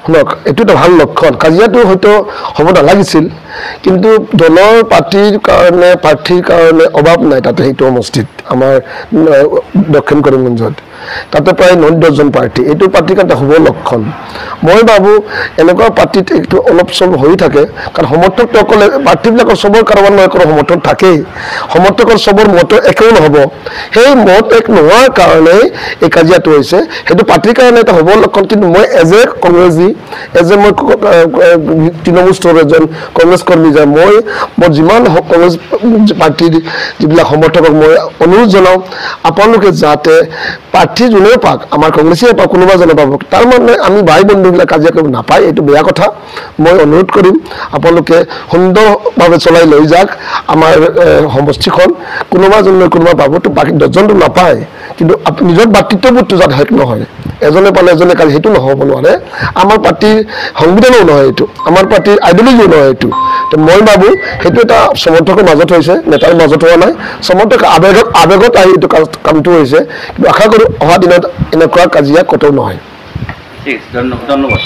শুনক এইটো এটা ভাল লক্ষণ কাজিয়াটো হয়তো হ'ব নালাগিছিল কিন্তু দলৰ পাৰ্টিৰ কাৰণে প্ৰাৰ্থীৰ কাৰণে অভাৱ নাই তাতে সেইটো সমষ্টিত আমাৰ দক্ষিণ কৰিমগঞ্জত তাতে প্ৰায় 9-10জন প্ৰাৰ্থী এইটো পাৰ্টিৰ কাৰণে হ'ব লক্ষণ মই ভাবোঁ এনেকুৱা পাৰ্টিত একটু অলপ চলপ হৈ থাকে কাৰণ সমৰ্থকসকলে প্ৰাৰ্থীবিলাকৰ চবৰ কাৰোবাৰ নহয় কোনো সমৰ্থক থাকেই সমৰ্থকৰ চবৰ মত একেও নহ'ব সেই মত এক নোহোৱাৰ কাৰণে এই কাজিয়াটো হৈছে সেইটো পাৰ্টিৰ কাৰণে এটা হ'ব লক্ষণ কিন্তু মই এজ এ কংগ্ৰেছী এজ এ মই তৃণমূল স্তৰৰ এজন কংগ্ৰেছ কৰ্মী যে মই যিমান কংগ্ৰেছ পাৰ্টিৰ যিবিলাক সমৰ্থকক মই অনুৰোধ জনাওঁ আপোনালোকে যাতে প্ৰাৰ্থী যোনে পাক আমাৰ কংগ্ৰেছীয়ে পাক কোনোবা জনে পাব তাৰ মানে আমি ভাই বন্ধুবিলাক কাজিয়া কৰিব নাপায় এইটো বেয়া কথা মই অনুৰোধ কৰিম আপোনালোকে সুন্দৰভাৱে চলাই লৈ যাওক আমাৰ সমষ্টিখন কোনোবা জনে কোনোবা পাবতো বাকী 10জনটো নাপায় কিন্তু নিজৰ ভাতৃত্ববোধটো যাতে শেষ নহয় এজনে পালে এজনে কালি সেইটো নহ'ব নোৱাৰে আমাৰ পাৰ্টিৰ সংবিধানো নহয় এইটো আমাৰ পাৰ্টিৰ আইডিঅলজিও নহয় এইটো তো মই ভাবোঁ সেইটো এটা সমৰ্থকৰ মাজত হৈছে নেতাৰ মাজত হোৱা নাই সমৰ্থক আৱেগত আহি এইটো কামটো হৈছে কিন্তু আশা কৰোঁ অহা দিনত এনেকুৱা কাজিয়া কতো নহয় ঠিক ধন্যবাদ